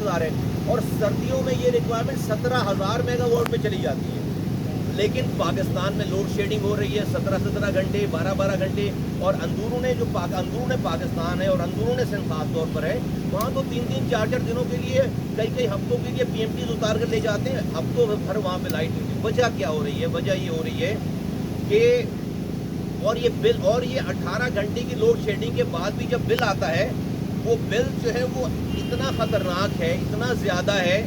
45,000 ہے, اور سردیوں میں یہ ریکوائرمنٹ 17,000 میگا واٹ پہ چلی جاتی ہے. لیکن پاکستان میں لوڈ شیڈنگ ہو رہی ہے 17 گھنٹے 12 گھنٹے، اور اندرون جو اندرون پاکستان ہے اور اندرون سندھ خاص طور پر ہے، وہاں تو 3 4 دنوں کے لیے، کئی ہفتوں کے لیے پی ایم ٹیز اتار کر لے جاتے ہیں. ہفتوں بھر وہاں پہ لائٹ نہیں. وجہ کیا ہو رہی ہے؟ وجہ یہ ہو رہی ہے کہ اور یہ 18 گھنٹے کی لوڈ شیڈنگ کے بعد بھی جب بل آتا ہے، وہ بل جو ہے وہ اتنا خطرناک ہے، اتنا زیادہ ہے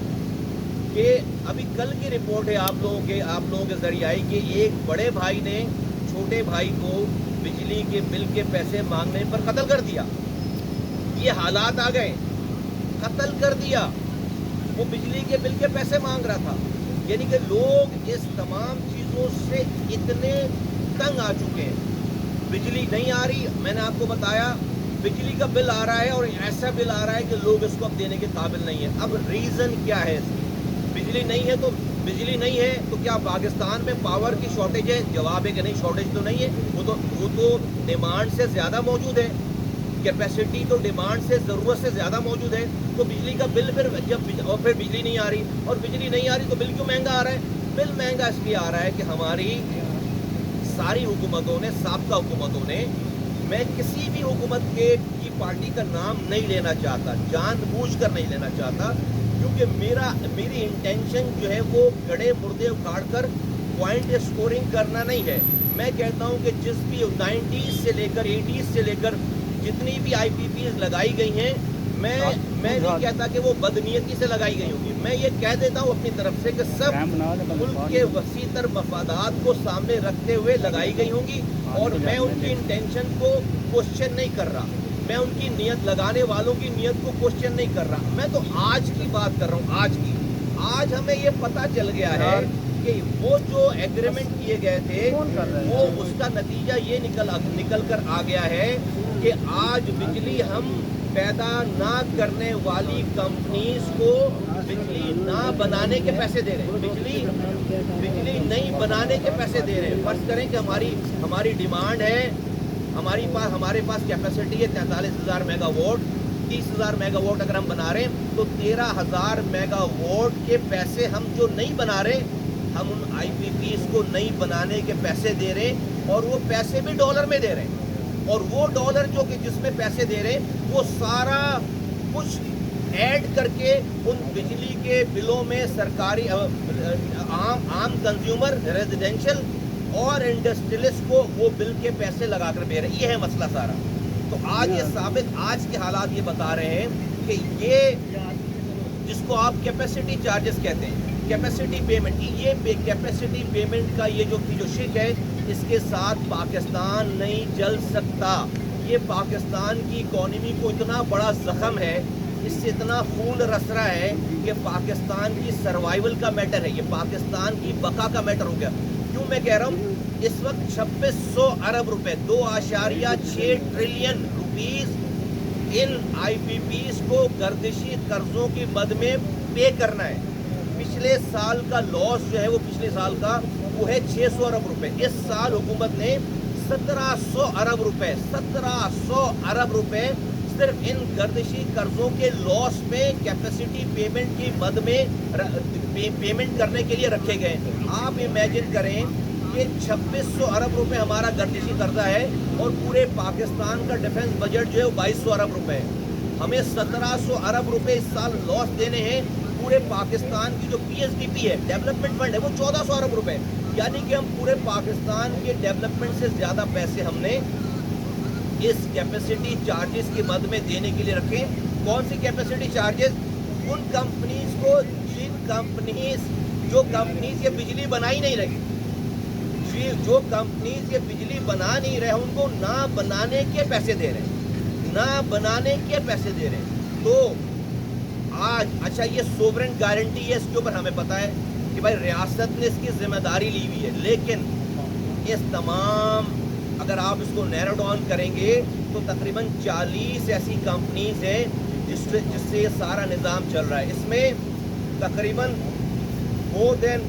کہ ابھی کل کی رپورٹ ہے آپ لوگوں کے ذریعے آئی کہ ایک بڑے بھائی نے چھوٹے بھائی کو بجلی کے بل کے پیسے مانگنے پر قتل کر دیا. یہ حالات آ گئے، قتل کر دیا. وہ بجلی کے بل کے پیسے مانگ رہا تھا. یعنی کہ لوگ اس تمام چیزوں سے اتنے تنگ آ چکے ہیں. بجلی نہیں آ رہی، میں نے آپ کو بتایا بجلی کا بل آ رہا ہے، اور ایسا بل آ رہا ہے کہ لوگ اس کو اب دینے کے قابل نہیں ہیں. اب ریزن کیا ہے اس کی؟ بجلی نہیں ہے تو کیا پاکستان میں پاور کی شارٹیج ہے؟ جواب ہے کہ نہیں، شارٹیج تو نہیں ہے. وہ تو ڈیمانڈ سے زیادہ موجود ہے. کیپیسٹی تو ڈیمانڈ سے، ضرورت سے زیادہ موجود ہے. تو بجلی کا بل پھر بجلی نہیں آ رہی، اور بجلی نہیں آ رہی تو بل کیوں مہنگا آ رہا ہے؟ بل مہنگا اس لیے آ رہا ہے کہ ہماری ساری حکومتوں نے، سابقہ حکومتوں نے، میں کسی بھی حکومت کی پارٹی کا نام نہیں لینا چاہتا، جان بوجھ کر نہیں لینا چاہتا، کیونکہ میری انٹینشن جو ہے وہ گڑے مردے اکھاڑ کر پوائنٹ اسکورنگ کرنا نہیں ہے. میں کہتا ہوں کہ جس بھی 90s سے لے کر 80s سے لے کر جتنی بھی آئی پی پیز لگائی گئی ہیں، میں نہیں کہتا کہ وہ بدنیتی سے لگائی گئی ہوں گی. میں یہ کہہ دیتا ہوں اپنی طرف سے کہ سب ملک کے وسیع تر مفادات کو سامنے رکھتے ہوئے لگائی گئی ہوں گی، اور میں ان کی انٹینشن کو کوشچن نہیں کر رہا. میں ان کی نیت، لگانے والوں کی نیت کو کوشچن نہیں کر رہا. میں تو آج کی بات کر رہا ہوں، آج کی. آج ہمیں یہ پتہ چل گیا ہے کہ وہ جو ایگریمنٹ کیے گئے تھے، وہ اس کا نتیجہ یہ نکل کر آ گیا ہے کہ آج بجلی ہم پیدا نہ کرنے والی کمپنیز کو بجلی نہ بنانے کے پیسے دے رہے ہیں. بجلی نہیں بنانے کے پیسے دے رہے ہیں. فرض کریں کہ ہماری ڈیمانڈ ہے، ہمارے پاس کیپیسٹی ہے 43,000 میگا واٹ. 30,000 میگا واٹ اگر ہم بنا رہے ہیں تو 13,000 میگا واٹ کے پیسے ہم جو نہیں بنا رہے، ہم ان آئی پی پیز کو نہیں بنانے کے پیسے دے رہے ہیں، اور وہ پیسے بھی ڈالر میں دے رہے ہیں. اور وہ ڈالر جو کہ جس میں پیسے دے رہے ہیں، وہ سارا کچھ ایڈ کر کے ان بجلی کے بلوں میں سرکاری عام کنزیومر، ریزیڈینشل اور انڈسٹریلسٹ کو وہ بل کے پیسے لگا کر دے رہے ہیں. یہ ہے مسئلہ سارا. تو آج یہ ثابت، آج کے حالات یہ بتا رہے ہیں کہ یہ جس کو آپ کیپیسٹی چارجز کہتے ہیں، کیپیسٹی پیمنٹ، یہ کیپیسٹی پیمنٹ کا یہ جو شک ہے، اس کے ساتھ پاکستان نہیں چل سکتا. یہ پاکستان کی اکانومی کو اتنا بڑا زخم ہے، اس سے اتنا خون رس رہا ہے کہ پاکستان کی سروائیول کا میٹر ہے، یہ پاکستان کی بقا کا میٹر ہو گیا. کیوں میں کہہ رہا ہوں؟ اس وقت 2600 ارب روپے، 2.6 ٹریلین روپیز ان آئی پی پیز کو گردشی قرضوں کی مد میں پے کرنا ہے. پچھلے سال کا لاس جو ہے وہ پچھلے سال کا وہ ہے 600 ارب روپے. اس سال حکومت نے 1700 ارب روپے 1700 ارب روپے صرف ان گردشی قرضوں کے لاس میں کیپیسٹی پیمنٹ کی مد میں پیمنٹ کرنے کے لیے رکھے گئے. آپ امیجن کریں کہ 2600 ارب روپے ہمارا گردشی قرضہ ہے، اور پورے پاکستان کا ڈیفنس بجٹ جو ہے وہ 2200 ارب روپے ہے. ہمیں 1700 ارب روپے اس سال لاس دینے ہیں. پورے پاکستان کی جو پی ایس ڈی پی ہے، ڈیولپمنٹ فنڈ ہے، وہ 1400 ارب روپے. یعنی کہ ہم پورے پاکستان کے ڈیولپمنٹ سے زیادہ پیسے ہم نے اس کیپیسٹی چارجز کی مد میں دینے کے لیے رکھے. کون سی کیپیسٹی چارجز؟ ان کمپنیز کو جو کمپنیز یہ بجلی بنا ہی نہیں رہی، جو کمپنیز یہ بجلی بنا نہیں رہے، ان کو نہ بنانے کے پیسے دے رہے ہیں، نہ بنانے کے پیسے دے رہے ہیں. تو آج اچھا یہ سوورن گارنٹی ہے، اس کے اوپر ہمیں پتہ ہے کہ بھائی ریاست نے اس کی ذمہ داری لی ہوئی ہے. لیکن اس تمام، اگر آپ اس کو نیرو ڈاؤن کریں گے تو تقریباً 40 ایسی کمپنیز ہیں جس سے یہ سارا نظام چل رہا ہے. اس میں تقریباً مور دین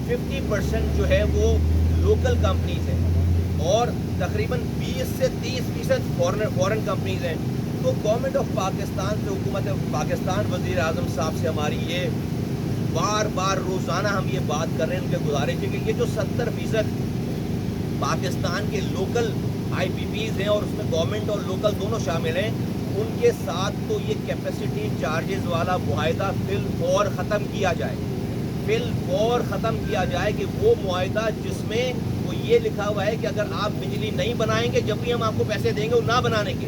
50% جو ہے وہ لوکل کمپنیز ہیں، اور تقریباً 20 سے 30% فورن کمپنیز ہیں. तो गवर्नमेंट ऑफ पाकिस्तान से, हुकूमत पाकिस्तान, वज़ीर आज़म साहब से हमारी ये बार बार रोज़ाना हम ये बात कर रहे हैं, उनके गुजारिश है कि ये जो 70% पाकिस्तान के लोकल IPPs हैं और उसमें गवर्नमेंट और लोकल दोनों शामिल हैं, उनके साथ तो ये कैपेसिटी चार्जेस वाला मुआहिदा फिलफौर ख़त्म किया जाए, फिलफौर ख़त्म किया जाए कि वो मुआहिदा जिसमें वो ये लिखा हुआ है कि अगर आप बिजली नहीं बनाएंगे, जब भी हम आपको पैसे देंगे वो ना बनाने के,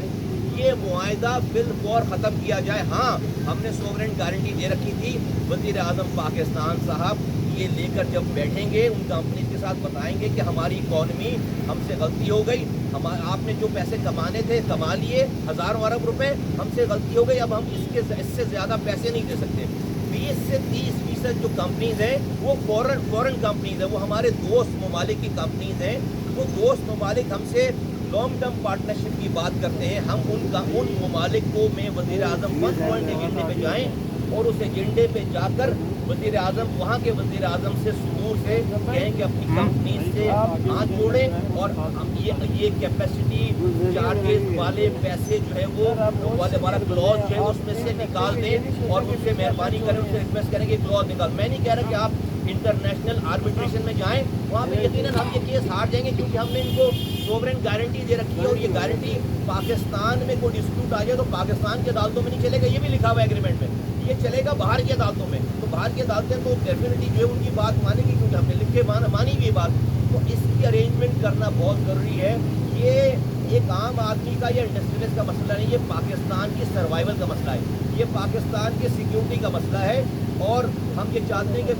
ये मुआहिदा फिलफौर ख़त्म किया जाए। हाँ, हमने सोवरेन गारंटी दे रखी थी, वज़ीर आज़म पाकिस्तान साहब ये लेकर जब बैठेंगे उन कंपनी के साथ बताएंगे कि हमारी इकॉनमी, हमसे गलती हो गई, आपने जो पैसे कमाने थे कमा लिए, हज़ारों अरब रुपए, हमसे गलती हो गई, अब हम इससे ज़्यादा पैसे नहीं दे सकते। 20 से 30% जो कंपनीज़ हैं वो फॉरेन कंपनीज़ हैं, वो हमारे दोस्त ममालिक की कंपनीज़ हैं। वो दोस्त ममालिक हमसे लॉन्ग टर्म पार्टनरशिप की बात करते हैं। हम उन ममालिक को में वज़ीर आज़म 1 पॉइंट एजेंडे पे जाएँ और उस एजेंडे पे जाकर वज़ीर आज़म, वहाँ के वज़ीर आज़म से सुदूर से कहें कि अपनी कंपनी से हाथ जोड़ें और ये कैपेसिटी चार्जेस वाले पैसे जो है वो वाला क्लॉज जो है उसमें से निकाल दें और उनसे मेहरबानी करें, उनसे रिक्वेस्ट करें कि क्लॉज निकाल। मैं नहीं कह रहा कि आप इंटरनेशनल आर्बिट्रेशन में जाएं, वहाँ पे यकीनन हम ये केस हार जाएंगे, क्योंकि हमने इनको सोवरेन गारंटी दे रखी है और ये गारंटी पाकिस्तान में कोई डिस्प्यूट आ जाए तो पाकिस्तान की अदालतों में नहीं चलेगा, ये भी लिखा हुआ है एग्रीमेंट में, ये चलेगा बाहर की अदालतों में। तो बाहर की अदालतें तो डेफिनेटली जो है उनकी बात मानेगी, क्योंकि हमने लिख के मानी हुई बात। तो इसकी अरेंजमेंट करना बहुत ज़रूरी है। ये एक आम आदमी का या इंडस्ट्रियलिस्ट का मसला नहीं, ये पाकिस्तान की सर्वाइवल का मसला है, ये पाकिस्तान की सिक्योरिटी का मसला है। और हम ये चाहते हैं कि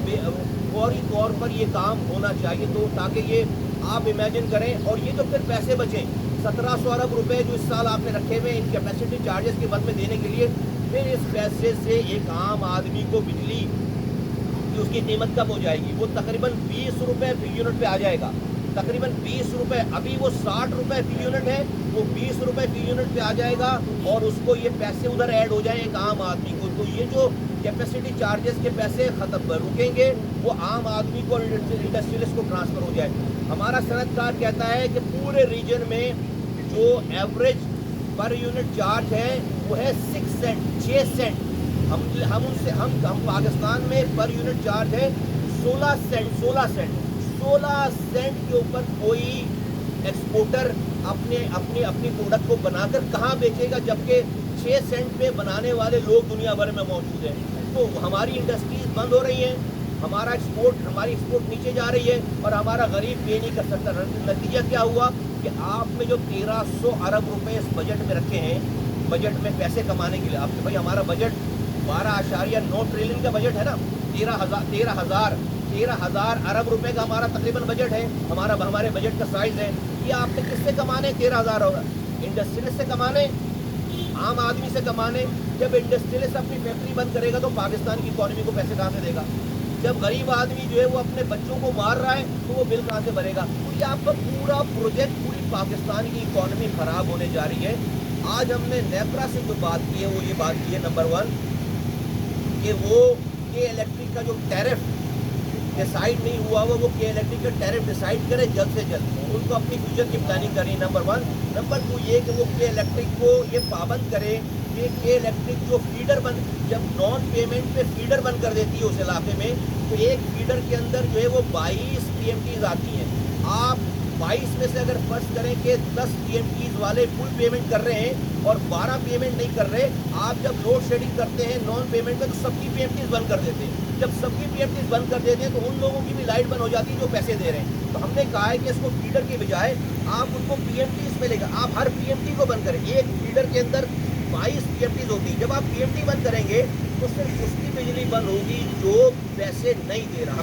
फौरी तौर पर ये काम होना चाहिए, तो ताकि ये आप इमेजिन करें। और ये जो फिर पैसे बचें, 1700 अरब रुपए जो इस साल आपने रखे हुए इन कैपेसिटी चार्जेस के बद में देने के लिए, फिर इस पैसे से एक आम आदमी को बिजली की उसकी कीमत कम हो जाएगी, वो तकरीबन 20 रुपये फी यूनिट पे आ जाएगा, तकरीबन 20 रुपये। अभी वो 60 रुपये फी यूनिट है, वो 20 रुपये फी यूनिट पे आ जाएगा और उसको ये पैसे उधर ऐड हो जाए एक आम आदमी को। तो ये जो कैपेसिटी चार्जेस के पैसे ख़त्म रुकेंगे, वो आम आदमी को, इंडस्ट्रियलिस्ट को ट्रांसफ़र हो जाए। हमारा सनतकार कहता है कि पूरे रीजन में जो एवरेज पर यूनिट चार्ज है वो है 6 सेंट। हम पाकिस्तान में पर यूनिट चार्ज है 16 सेंट के ऊपर कोई एक्सपोर्टर अपनी प्रोडक्ट को बनाकर कहाँ बेचेगा, जबकि 6 सेंट पे बनाने वाले लोग दुनिया भर में मौजूद हैं। तो हमारी इंडस्ट्रीज बंद हो रही हैं, हमारी एक्सपोर्ट नीचे जा रही है और हमारा गरीब पे नहीं कर सकता। नतीजा क्या हुआ कि आपने जो 1300 अरब रुपए इस बजट में रखे हैं, बजट में पैसे कमाने के लिए, आपके भाई हमारा बजट 12.9 ट्रिलियन का बजट है ना, 13,000 अरब रुपए का हमारा तकरीबन बजट है, हमारे बजट का साइज है। ये आपने किससे कमाने? 13,000 इंडस्ट्रियलिस्ट से कमाने, आम आदमी से कमाने। जब इंडस्ट्रियलिस्ट अपनी फैक्ट्री बंद करेगा तो पाकिस्तान की इकॉनमी को पैसे कहाँ से देगा? जब गरीब आदमी जो है वो अपने बच्चों को मार रहा है तो वो बिल कहाँ से भरेगा? तो ये आपका पूरा प्रोजेक्ट, पूरी पाकिस्तान की इकॉनमी ख़राब होने जा रही है। आज हमने नेपरा से जो बात की है वो ये बात की है, नंबर 1 कि वो के इलेक्ट्रिक का जो टैरिफ डिसाइड नहीं हुआ वो के इलेक्ट्रिक का टैरिफ डिसाइड करे जल्द से जल्द, उनको अपनी फ्यूचर की प्लानिंग करनी, नंबर 1। नंबर 2 ये कि वो के इलेक्ट्रिक को ये पाबंद करे कि के इलेक्ट्रिक जो फीडर जब नॉन पेमेंट पे फीडर बंद कर देती है उस इलाके में, तो एक फीडर के अंदर जो है वो 22 PMTs आती हैं। आप 22 में से अगर फर्ज करें कि 10 PMTs वाले फुल पेमेंट कर रहे हैं और 12 पेमेंट नहीं कर रहे, आप जब लोड शेडिंग करते हैं नॉन पेमेंट में तो सबकी PMTs बंद कर देते हैं। जब सबकी PMTs बंद कर देते हैं तो उन लोगों की भी लाइट बंद हो जाती है जो पैसे दे रहे हैं। तो हमने कहा है कि इसको फीडर के बजाय आप उनको PMTs पे लेकर, आप हर PMT को बंद करें। एक फीडर के अंदर 22 PMTs होती है। जब आप PMT बंद करेंगे तो सिर्फ उसकी बिजली बंद होगी जो पैसे नहीं दे रहा।